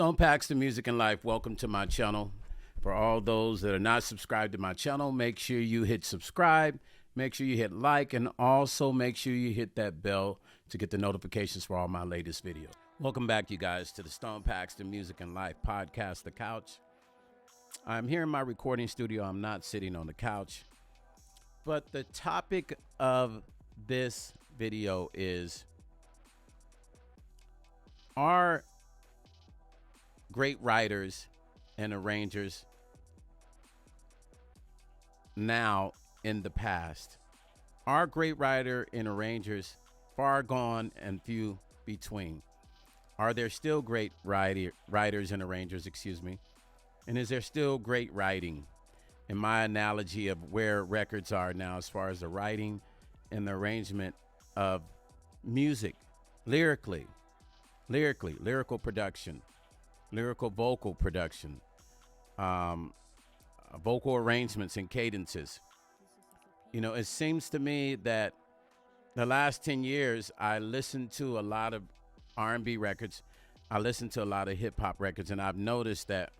Paxton Music and Life, welcome to my channel. For all those that are not subscribed to my channel, make sure you hit subscribe, make sure you hit like, and also make sure you hit that bell to get the notifications for all my latest videos. Welcome back, you guys, to the Stone Paxton Music and Life podcast, The Couch. I'm here in my recording studio. I'm not sitting on the couch. But the topic of this video is, are great writers and arrangers now in the past? Are great writer and arrangers far gone and few between? Are there still great writers and arrangers, and is there still great writing? In my analogy of where records are now as far as the writing and the arrangement of music, lyrical production, lyrical vocal production, vocal arrangements and cadences. You know, it seems to me that the last 10 years, I listened to a lot of R&B records. I listened to a lot of hip hop records, and I've noticed that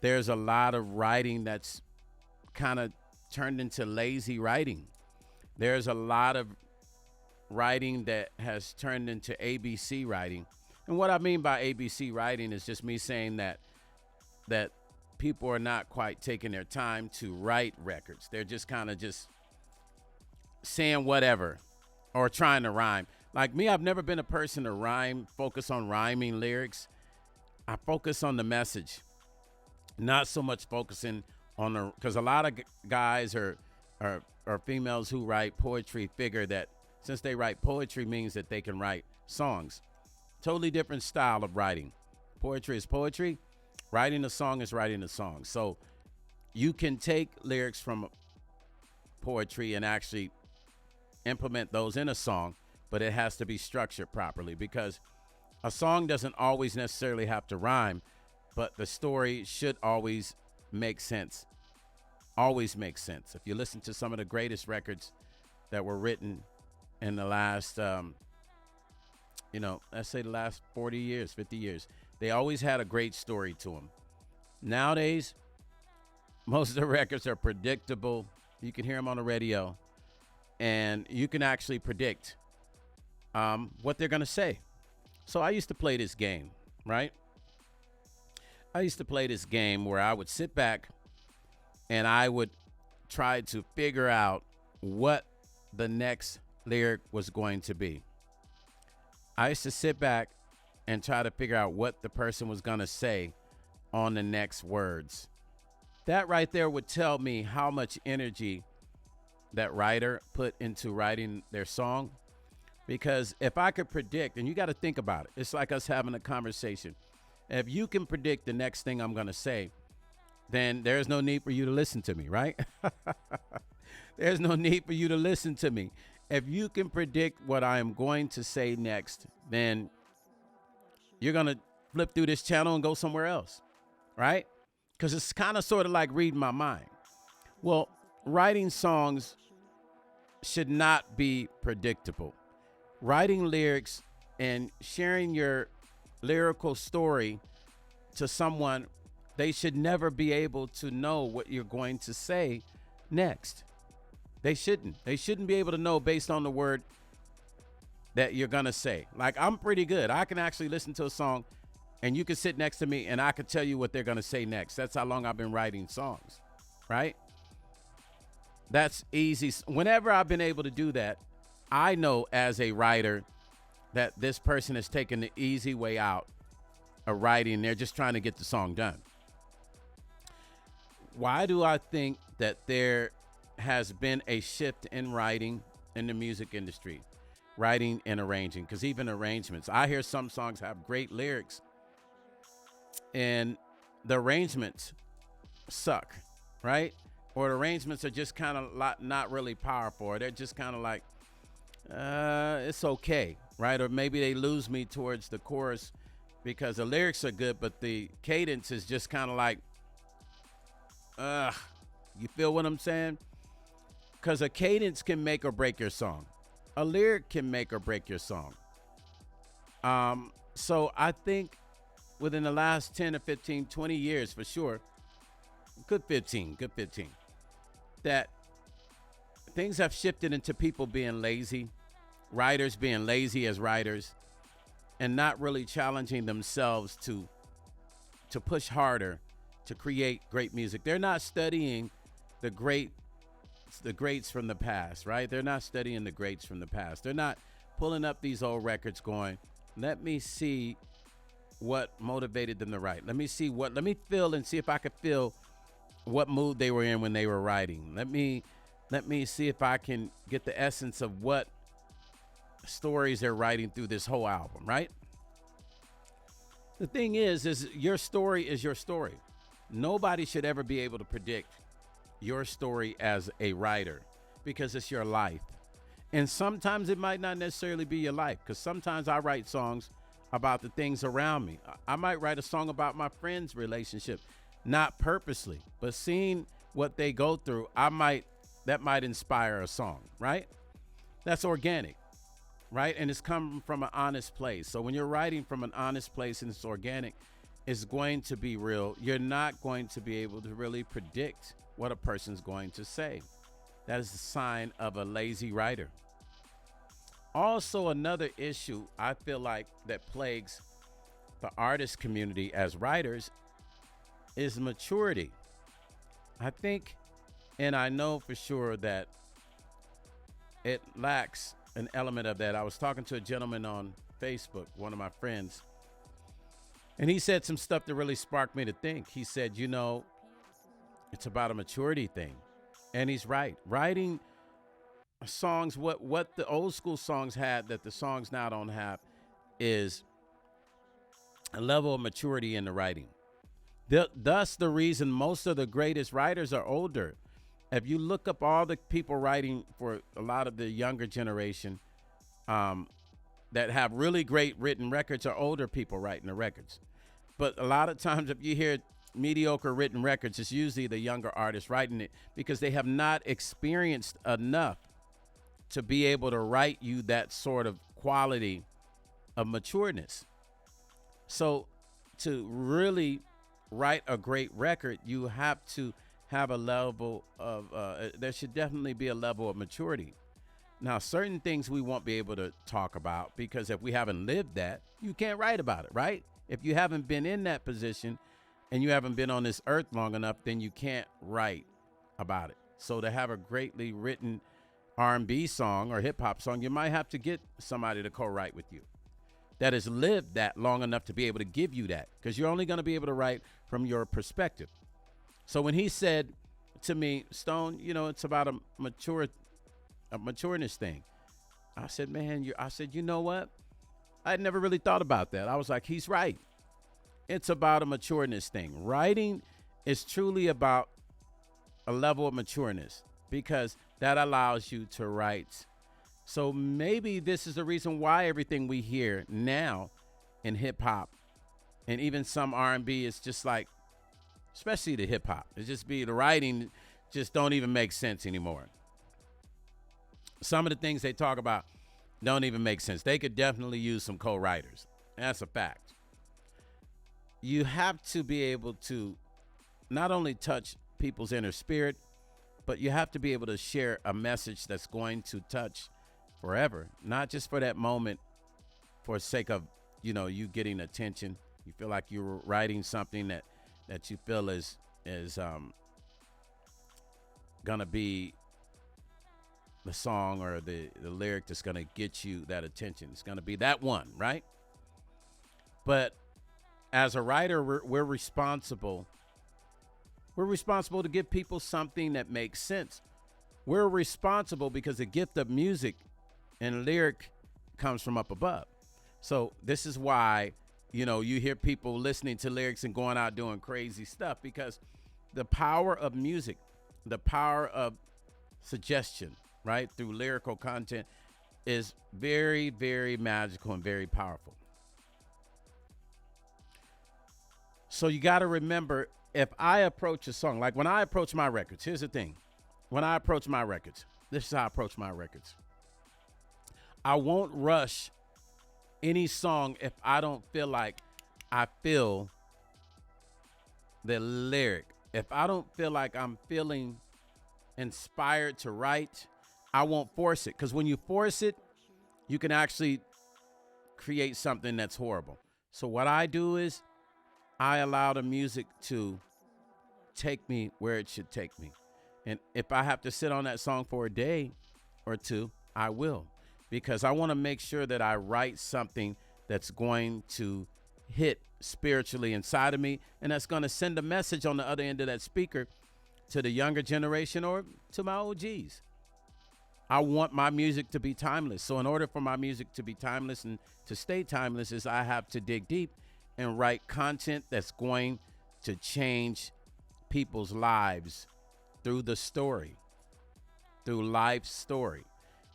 there's a lot of writing that's kind of turned into lazy writing. There's a lot of writing that has turned into ABC writing. And what I mean by ABC writing is just me saying that people are not quite taking their time to write records. They're just kind of just saying whatever or trying to rhyme. Like me, I've never been a person to focus on rhyming lyrics. I focus on the message, not so much focusing on because a lot of guys or females who write poetry figure that since they write poetry means that they can write songs. Totally different style of writing. Poetry is poetry. Writing a song is writing a song. So you can take lyrics from poetry and actually implement those in a song, but it has to be structured properly, because a song doesn't always necessarily have to rhyme, but the story should always make sense. Always makes sense. If you listen to some of the greatest records that were written in the last, let's say the last 40 years, 50 years, they always had a great story to them. Nowadays, most of the records are predictable. You can hear them on the radio, and you can actually predict what they're going to say. So I used to play this game, right? I used to play this game where I would sit back and I would try to figure out what the next lyric was going to be. I used to sit back and try to figure out what the person was going to say on the next words. That right there would tell me how much energy that writer put into writing their song. Because if I could predict, and you got to think about it, it's like us having a conversation. If you can predict the next thing I'm going to say, then there's no need for you to listen to me, right? There's no need for you to listen to me. If you can predict what I am going to say next, then you're going to flip through this channel and go somewhere else, right? Because it's kind of sort of like reading my mind. Well, writing songs should not be predictable. Writing lyrics and sharing your lyrical story to someone, they should never be able to know what you're going to say next. They shouldn't be able to know based on the word that you're going to say. Like, I'm pretty good. I can actually listen to a song and you can sit next to me and I can tell you what they're going to say next. That's how long I've been writing songs, right? That's easy. Whenever I've been able to do that, I know as a writer that this person has taken the easy way out of writing. They're just trying to get the song done. Why do I think that there has been a shift in writing in the music industry? Writing and arranging, because even arrangements, I hear some songs have great lyrics and the arrangements suck, right? Or the arrangements are just kind of not really powerful, or they're just kind of like, it's okay, right? Or maybe they lose me towards the chorus because the lyrics are good, but the cadence is just kind of like, you feel what I'm saying? Because a cadence can make or break your song. A lyric can make or break your song. So I think within the last 10 or 15, 20 years for sure, good 15, that things have shifted into people being lazy, writers being lazy as writers, and not really challenging themselves to push harder to create great music. They're not studying the greats from the past, right? They're not studying the greats from the past. They're not pulling up these old records going, let me see what motivated them to write. Let me feel and see if I could feel what mood they were in when they were writing. Let me see if I can get the essence of what stories they're writing through this whole album, right? The thing is your story is your story. Nobody should ever be able to predict your story as a writer because it's your life. And sometimes it might not necessarily be your life, because sometimes I write songs about the things around me. I might write a song about my friend's relationship, not purposely, but seeing what they go through, that might inspire a song, right? That's organic, right? And it's coming from an honest place. So when you're writing from an honest place and it's organic, it's going to be real. You're not going to be able to really predict what a person's going to say. That is a sign of a lazy writer. Also, another issue I feel like that plagues the artist community as writers is maturity. I think, and I know for sure that it lacks an element of that. I was talking to a gentleman on Facebook, one of my friends, and he said some stuff that really sparked me to think. He said, it's about a maturity thing. And he's right. Writing songs, what the old school songs had that the songs now don't have is a level of maturity in the writing. Thus, the reason most of the greatest writers are older. If you look up all the people writing for a lot of the younger generation that have really great written records are older people writing the records. But a lot of times if you hear mediocre written records, it's usually the younger artists writing it because they have not experienced enough to be able to write you that sort of quality of matureness. So to really write a great record, you have to have a level of, there should definitely be a level of maturity. Now, certain things we won't be able to talk about because if we haven't lived that, you can't write about it, right? If you haven't been in that position and you haven't been on this earth long enough, then you can't write about it. So to have a greatly written R&B song or hip hop song, you might have to get somebody to co-write with you that has lived that long enough to be able to give you that, because you're only going to be able to write from your perspective. So when he said to me, Stone, it's about a matureness thing. I said, man, you know what? I had never really thought about that. I was like, he's right. It's about a matureness thing. Writing is truly about a level of matureness because that allows you to write. So maybe this is the reason why everything we hear now in hip hop and even some R&B is just like, especially the hip hop, the writing just don't even make sense anymore. Some of the things they talk about don't even make sense. They could definitely use some co-writers. That's a fact. You have to be able to not only touch people's inner spirit, but you have to be able to share a message that's going to touch forever, not just for that moment for the sake of, you getting attention. You feel like you're writing something that you feel is going to be the song or the lyric that's going to get you that attention. It's going to be that one, right? But as a writer, we're responsible. We're responsible to give people something that makes sense. We're responsible because the gift of music and lyric comes from up above. So this is why, you hear people listening to lyrics and going out doing crazy stuff, because the power of music, the power of suggestion, right, through lyrical content is very, very magical and very powerful. So you got to remember, if I approach a song, like when I approach my records, here's the thing. When I approach my records, this is how I approach my records. I won't rush any song if I don't feel like I feel the lyric. If I don't feel like I'm feeling inspired to write, I won't force it. Because when you force it, you can actually create something that's horrible. So what I do is I allow the music to take me where it should take me. And if I have to sit on that song for a day or two, I will. Because I want to make sure that I write something that's going to hit spiritually inside of me, and that's going to send a message on the other end of that speaker to the younger generation or to my OGs. I want my music to be timeless. So in order for my music to be timeless and to stay timeless is I have to dig deep and write content that's going to change people's lives through the story, through life's story.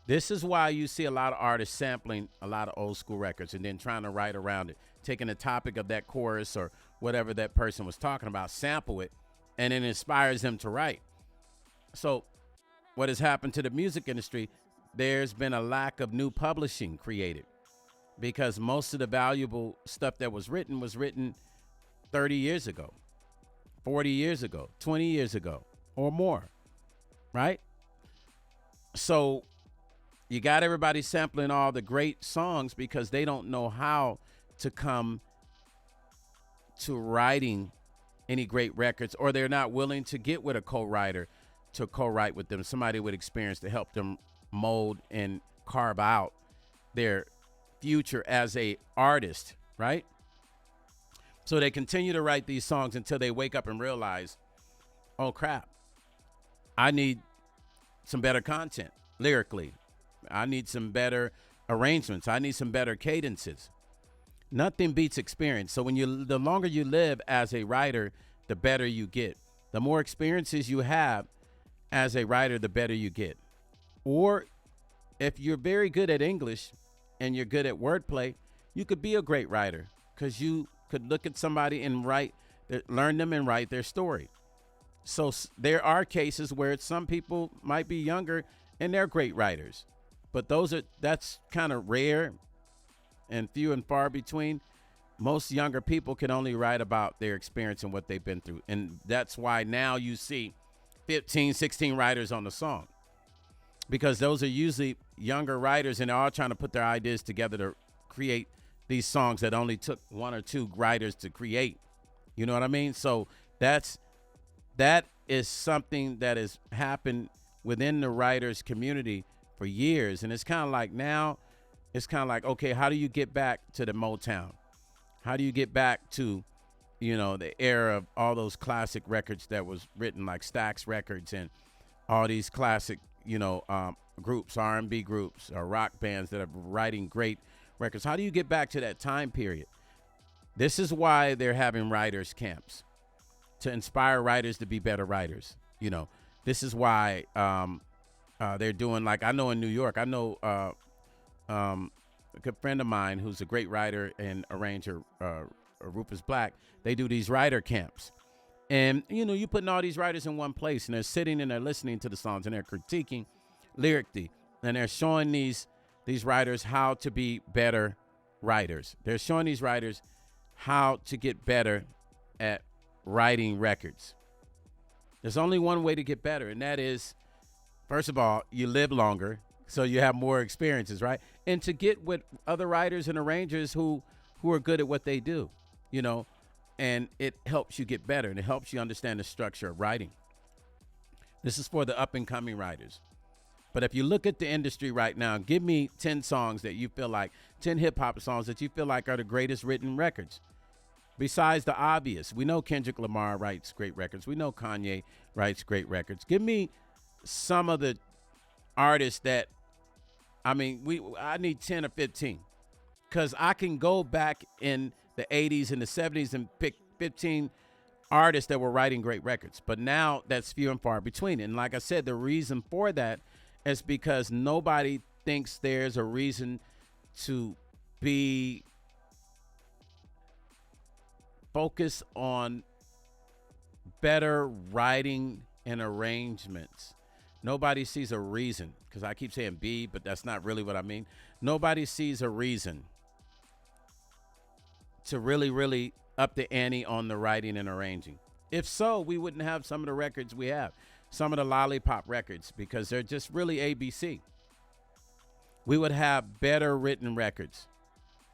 This is why you see a lot of artists sampling a lot of old school records and then trying to write around it, taking the topic of that chorus or whatever that person was talking about, sample it, and it inspires them to write. So what has happened to the music industry, there's been a lack of new publishing created because most of the valuable stuff that was written 30 years ago, 40 years ago, 20 years ago or more, right? So you got everybody sampling all the great songs because they don't know how to come to writing any great records, or they're not willing to get with a co-writer to co-write with them, somebody with experience to help them mold and carve out their future as a artist, right? So they continue to write these songs until they wake up and realize, oh crap, I need some better content lyrically. I need some better arrangements. I need some better cadences. Nothing beats experience. So the longer you live as a writer, the better you get. The more experiences you have as a writer, the better you get. Or if you're very good at English and you're good at wordplay, you could be a great writer because you could look at somebody and learn them and write their story. So there are cases where some people might be younger and they're great writers, but that's kind of rare and few and far between. Most younger people can only write about their experience and what they've been through. And that's why now you see 15, 16 writers on the song, because those are usually younger writers and they're all trying to put their ideas together to create these songs that only took one or two writers to create. You know what I mean? So that is something that has happened within the writers community for years. And it's kind of like now, it's kind of like, okay, how do you get back to the Motown? How do you get back to, the era of all those classic records that was written, like Stax Records and all these classic, groups, R&B groups or rock bands that are writing great records? How do you get back to that time period? This is why they're having writers camps, to inspire writers to be better writers. This is why they're doing, like, I know in New York, I know a good friend of mine who's a great writer and arranger, Rufus Black. They do these writer camps. And, you're putting all these writers in one place, and they're sitting and they're listening to the songs, and they're critiquing lyrically, and they're showing these writers how to be better writers. They're showing these writers how to get better at writing records. There's only one way to get better, and that is, first of all, you live longer, so you have more experiences, right? And to get with other writers and arrangers who are good at what they do, and it helps you get better, and it helps you understand the structure of writing. This is for the up-and-coming writers. But if you look at the industry right now, give me 10 songs that you feel like, 10 hip-hop songs that you feel like are the greatest written records. Besides the obvious, we know Kendrick Lamar writes great records. We know Kanye writes great records. Give me some of the artists that, I need 10 or 15, because I can go back in the 80s and the 70s and pick 15 artists that were writing great records. But now that's few and far between. And like I said, the reason for that is because nobody thinks there's a reason to be focused on better writing and arrangements. Nobody sees a reason, because I keep saying be, but that's not really what I mean. Nobody sees a reason to really, really up the ante on the writing and arranging. If so, we wouldn't have some of the records we have, some of the lollipop records, because they're just really ABC. We would have better written records.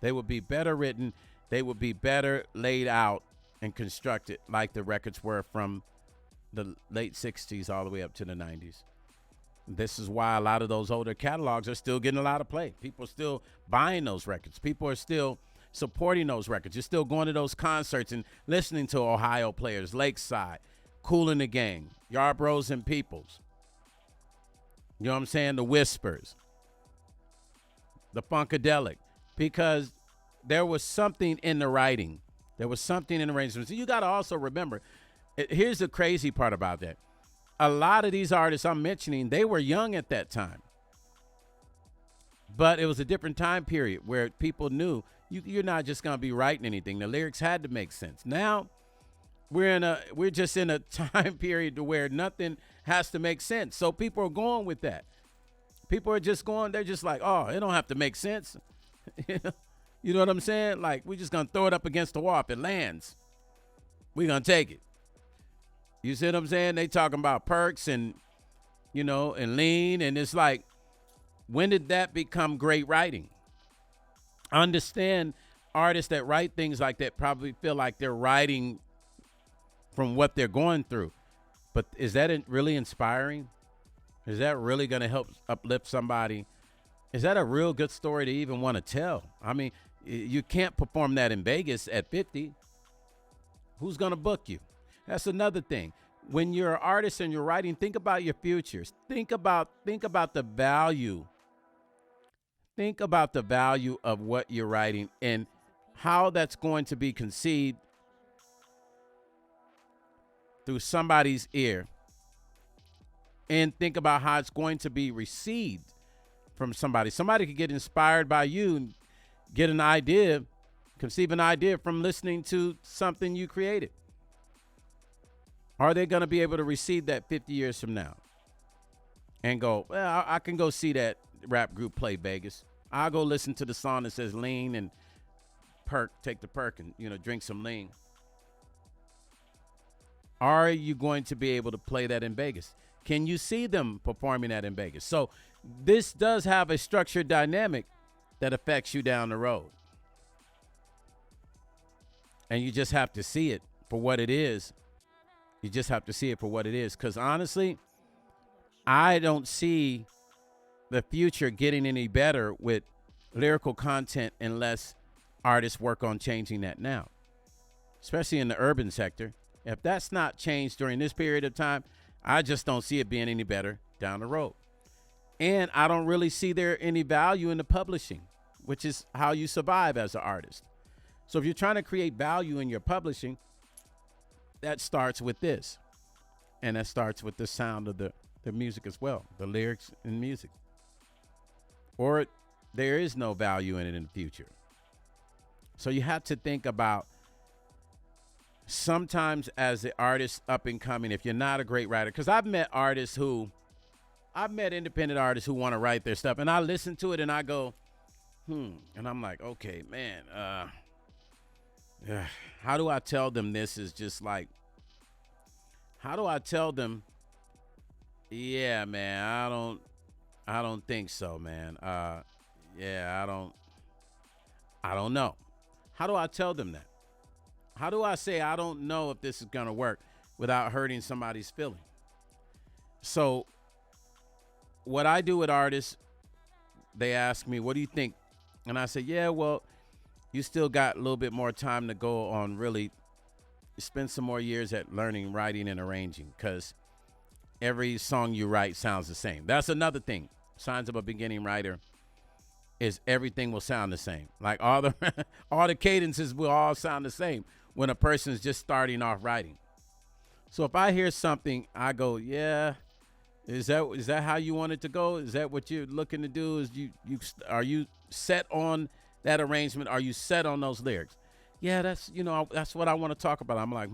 They would be better written. They would be better laid out and constructed like the records were from the late 60s all the way up to the 90s. This is why a lot of those older catalogs are still getting a lot of play. People are still buying those records. People are still supporting those records. You're still going to those concerts and listening to Ohio players, Lakeside, Kool and the Gang, Yarbroughs and Peoples. You know what I'm saying? The Whispers, the Funkadelic, because there was something in the writing. There was something in the arrangements. You got to also remember, here's the crazy part about that. A lot of these artists I'm mentioning, they were young at that time. But it was a different time period where people knew you're not just going to be writing anything. The lyrics had to make sense. Now we're just in a time period to where nothing has to make sense. So people are going with that. People are just going, they're just like, oh, it don't have to make sense. You know what I'm saying? Like, we're just going to throw it up against the wall. If it lands, we're going to take it. You see what I'm saying? They talking about perks and, you know, and lean. And it's like, when did that become great writing? I understand artists that write things like that probably feel like they're writing from what they're going through. But is that really inspiring? Is that really going to help uplift somebody? Is that a real good story to even want to tell? I mean, you can't perform that in Vegas at 50. Who's going to book you? That's another thing. When you're an artist and you're writing, think about your futures. Think about the value. Think about the value of what you're writing and how that's going to be conceived through somebody's ear. And think about how it's going to be received from somebody. Somebody could get inspired by you and get an idea, conceive an idea from listening to something you created. Are they going to be able to receive that 50 years from now and go, well, I can go see that rap group play Vegas. I'll go listen to the song that says lean and perk, take the perk and, you know, drink some lean. Are you going to be able to play that in Vegas? Can you see them performing that in Vegas? So this does have a structured dynamic that affects you down the road. And you just have to see it for what it is. You just have to see it for what it is. Because honestly, I don't see the future getting any better with lyrical content unless artists work on changing that now, especially in the urban sector. If that's not changed during this period of time, I just don't see it being any better down the road. And I don't really see there any value in the publishing, which is how you survive as an artist. So if you're trying to create value in your publishing, that starts with this. And that starts with the sound of the music as well, the lyrics and music. Or there is no value in it in the future. So you have to think about sometimes as the artist up and coming, if you're not a great writer, because I've met independent artists who want to write their stuff, and I listen to it and I go, and I'm like, okay, man, how do I tell them this is just like, how do I tell them, yeah, man, I don't think so, man. Yeah, I don't know. How do I tell them that? How do I say I don't know if this is going to work without hurting somebody's feeling? So what I do with artists, they ask me, what do you think? And I say, yeah, well, you still got a little bit more time to go on really spend some more years at learning, writing, and arranging, because every song you write sounds the same. That's another thing. Signs of a beginning writer is everything will sound the same. Like all the cadences will all sound the same when a person is just starting off writing. So if I hear something, I go, yeah, is that how you want it to go? Is that what you're looking to do? Is are you set on that arrangement? Are you set on those lyrics? Yeah, that's what I want to talk about. I'm like,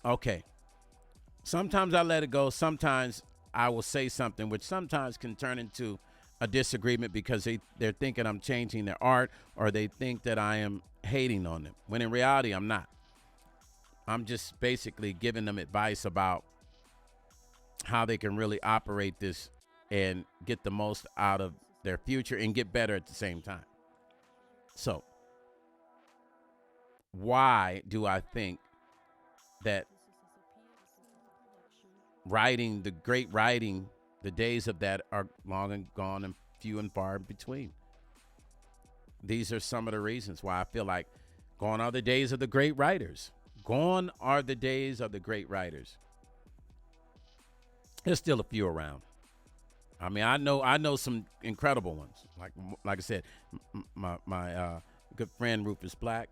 okay. Sometimes I let it go. Sometimes I will say something, which sometimes can turn into a disagreement because they're thinking I'm changing their art, or they think that I am hating on them, when in reality, I'm not. I'm just basically giving them advice about how they can really operate this and get the most out of their future and get better at the same time. So, why do I think that writing, the great writing, the days of that are long and gone and few and far between? These are some of the reasons why I feel like gone are the days of the great writers. Gone are the days of the great writers. There's still a few around. I mean, I know some incredible ones. Like I said, my good friend Rufus Black,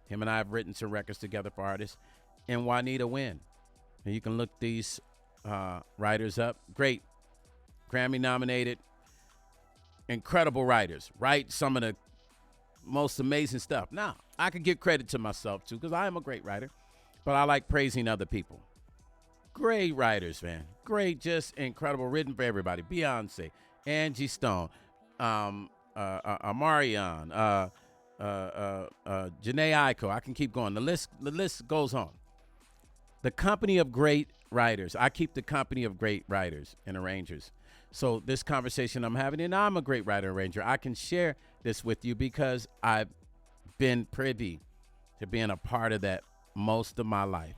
him and I have written some records together for artists, and Juanita Wynn. And you can look these writers up. Great, Grammy nominated, incredible writers. Write some of the most amazing stuff. Now, I can give credit to myself too, because I am a great writer, but I like praising other people. Great writers, man. Great, just incredible, written for everybody. Beyonce, Angie Stone, Amarion, Janae Aiko. I can keep going. The list goes on. The company of great writers. I keep the company of great writers and arrangers. So this conversation I'm having, and I'm a great writer arranger, I can share this with you because I've been privy to being a part of that most of my life.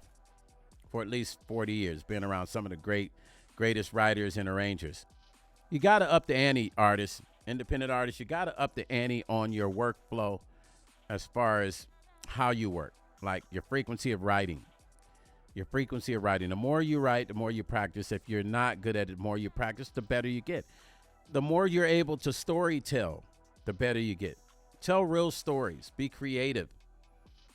For at least 40 years, being around some of the greatest writers and arrangers. You got to up the ante, artists, independent artists. You got to up the ante on your workflow as far as how you work, like your frequency of writing. Your frequency of writing. The more you write, the more you practice. If you're not good at it, the more you practice, the better you get. The more you're able to story tell, the better you get. Tell real stories. Be creative.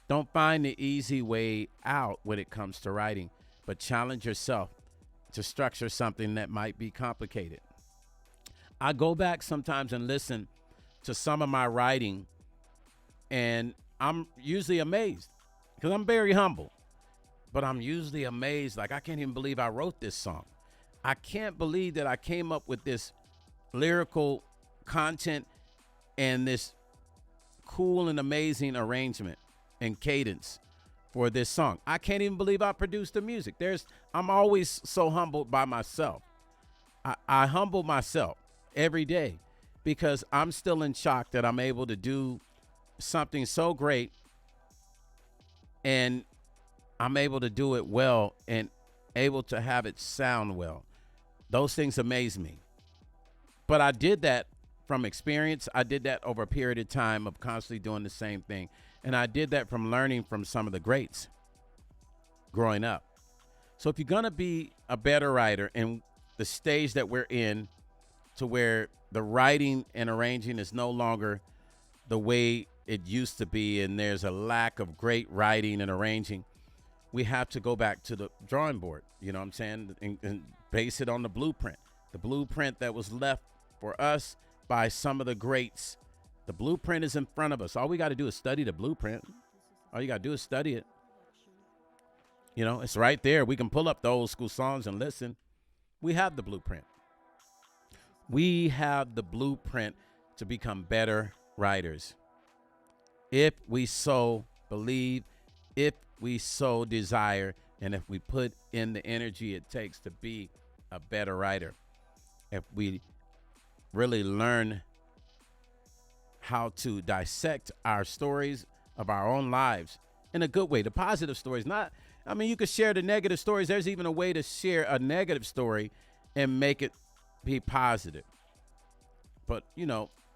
Don't find the easy way out when it comes to writing, but challenge yourself to structure something that might be complicated. I go back sometimes and listen to some of my writing, and I'm usually amazed because I'm very humble, but I'm usually amazed. Like, I can't even believe I wrote this song. I can't believe that I came up with this lyrical content and this cool and amazing arrangement and cadence for this song. I can't even believe I produced the music. I'm always so humbled by myself. I humble myself every day because I'm still in shock that I'm able to do something so great and I'm able to do it well and able to have it sound well. Those things amaze me. But I did that from experience. I did that over a period of time of constantly doing the same thing. And I did that from learning from some of the greats growing up. So if you're going to be a better writer in the stage that we're in, to where the writing and arranging is no longer the way it used to be, and there's a lack of great writing and arranging, we have to go back to the drawing board, you know what I'm saying, and base it on the blueprint that was left for us by some of the greats. The blueprint is in front of us. All we got to do is study the blueprint. All you got to do is study it. You know, it's right there. We can pull up the old school songs and listen. We have the blueprint. We have the blueprint to become better writers. If we so believe, if we so desire, and if we put in the energy it takes to be a better writer. If we really learn how to dissect our stories of our own lives in a good way. The positive stories, you could share the negative stories. There's even a way to share a negative story and make it be positive. But,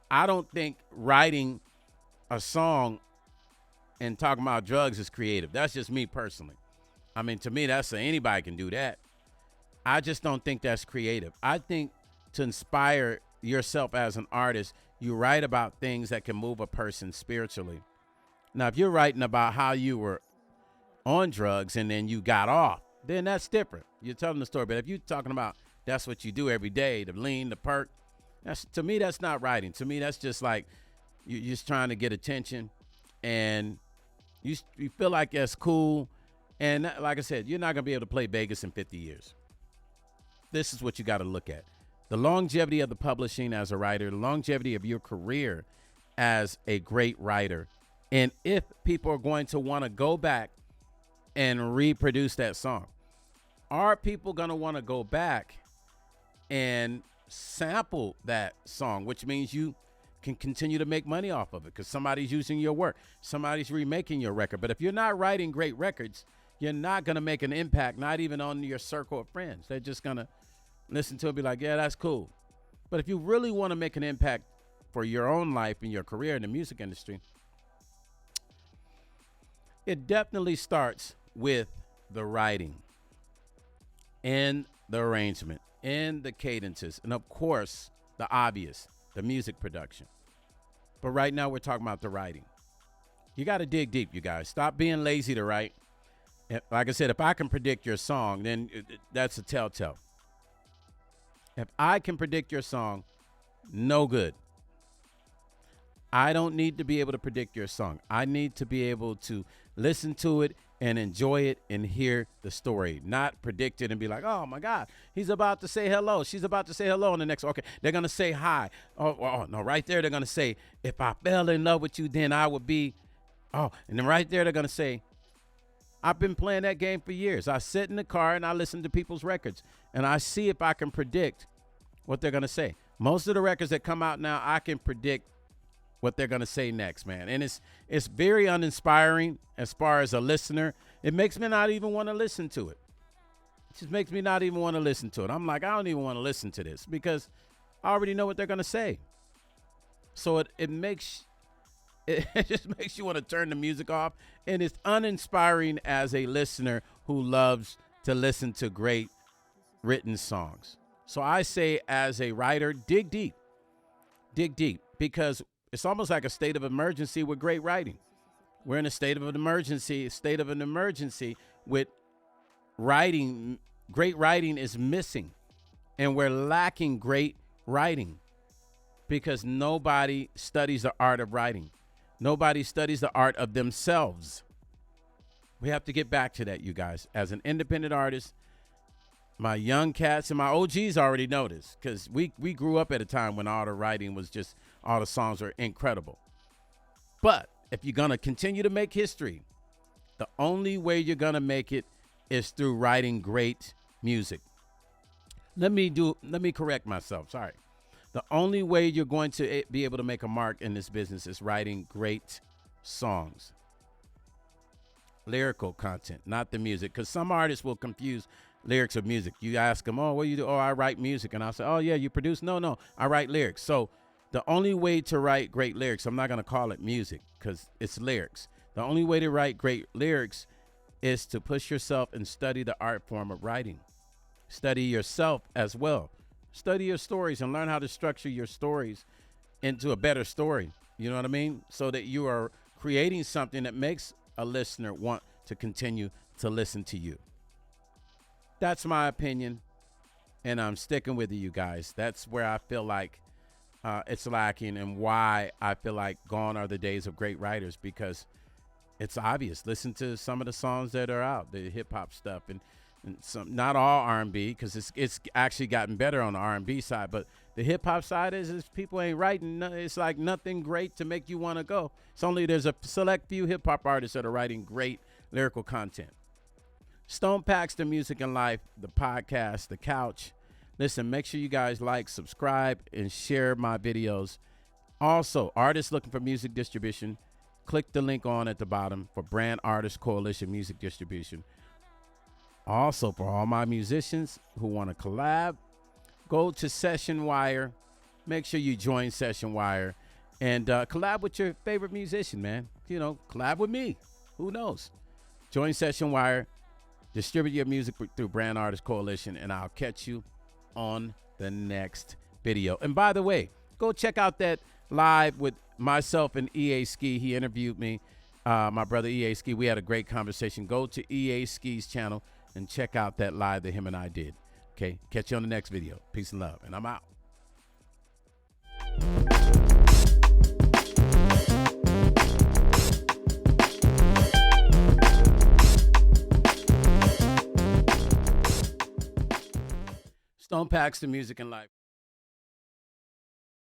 I don't think writing a song and talking about drugs is creative. That's just me personally. To me, anybody can do that. I just don't think that's creative. I think to inspire yourself as an artist, you write about things that can move a person spiritually. Now, if you're writing about how you were on drugs and then you got off, then that's different. You're telling the story. But if you're talking about that's what you do every day, the lean, the perk, to me, that's not writing. To me, that's just like you're just trying to get attention, and you feel like that's cool. And like I said, you're not going to be able to play Vegas in 50 years. This is what you got to look at. The longevity of the publishing as a writer, the longevity of your career as a great writer and if people are going to want to go back and reproduce that song. Are people going to want to go back and sample that song, which means you can continue to make money off of it because somebody's using your work. Somebody's remaking your record. But if you're not writing great records, you're not going to make an impact, not even on your circle of friends. They're just going to listen to it and be like, yeah, that's cool. But if you really want to make an impact for your own life and your career in the music industry, it definitely starts with the writing and the arrangement and the cadences and, of course, the obvious, the music production. But right now we're talking about the writing. You got to dig deep, you guys. Stop being lazy to write. Like I said, if I can predict your song, then that's a telltale. If I can predict your song, no good. I don't need to be able to predict your song. I need to be able to listen to it and enjoy it and hear the story, not predict it and be like, oh, my God, he's about to say hello. She's about to say hello in the next. Okay, they're going to say hi. Oh, no, right there they're going to say, if I fell in love with you, then I would be. Oh, and then right there they're going to say, I've been playing that game for years. I sit in the car and I listen to people's records and I see if I can predict what they're going to say. Most of the records that come out now, I can predict what they're going to say next, man. And it's very uninspiring as far as a listener. It makes me not even want to listen to it. It just makes me not even want to listen to it. I'm like, I don't even want to listen to this because I already know what they're going to say. So it just makes you want to turn the music off. And it's uninspiring as a listener who loves to listen to great written songs. So I say, as a writer, dig deep, because it's almost like a state of emergency with great writing. We're in a state of an emergency with writing. Great writing is missing, and we're lacking great writing because nobody studies the art of writing. Nobody studies the art of themselves. We have to get back to that, you guys. As an independent artist, my young cats and my OGs already know this because we grew up at a time when all the writing was just, all the songs are incredible. But if you're going to continue to make history, the only way you're going to make it is through writing great music. Let me correct myself. Sorry. The only way you're going to be able to make a mark in this business is writing great songs. Lyrical content, not the music, because some artists will confuse lyrics with music. You ask them, oh, what do you do? Oh, I write music. And I'll say, oh, yeah, you produce? No, I write lyrics. So the only way to write great lyrics, I'm not going to call it music because it's lyrics. The only way to write great lyrics is to push yourself and study the art form of writing. Study yourself as well. Study your stories and learn how to structure your stories into a better story. You know what I mean? So that you are creating something that makes a listener want to continue to listen to you. That's my opinion, and I'm sticking with you guys. That's where I feel like it's lacking and why I feel like gone are the days of great writers, because it's obvious. Listen to some of the songs that are out, the hip-hop stuff, and some, not all R&B, because it's actually gotten better on the R&B side, but the hip-hop side is people ain't writing. It's like nothing great to make you want to go. It's only there's a select few hip-hop artists that are writing great lyrical content. Stone Paxton Music and Life, the podcast, the couch. Listen, make sure you guys like, subscribe, and share my videos. Also, artists looking for music distribution, click the link on at the bottom for Brand Artist Coalition Music Distribution. Also, for all my musicians who want to collab, go to Session Wire. Make sure you join Session Wire and collab with your favorite musician, man. You know, collab with me. Who knows? Join Session Wire. Distribute your music through Brand Artist Coalition, and I'll catch you on the next video. And by the way, go check out that live with myself and EA Ski. He interviewed me, my brother EA Ski. We had a great conversation. Go to EA Ski's channel and check out that live that him and I did. Okay, catch you on the next video. Peace and love, and I'm out. Stone Paxton Music and Life.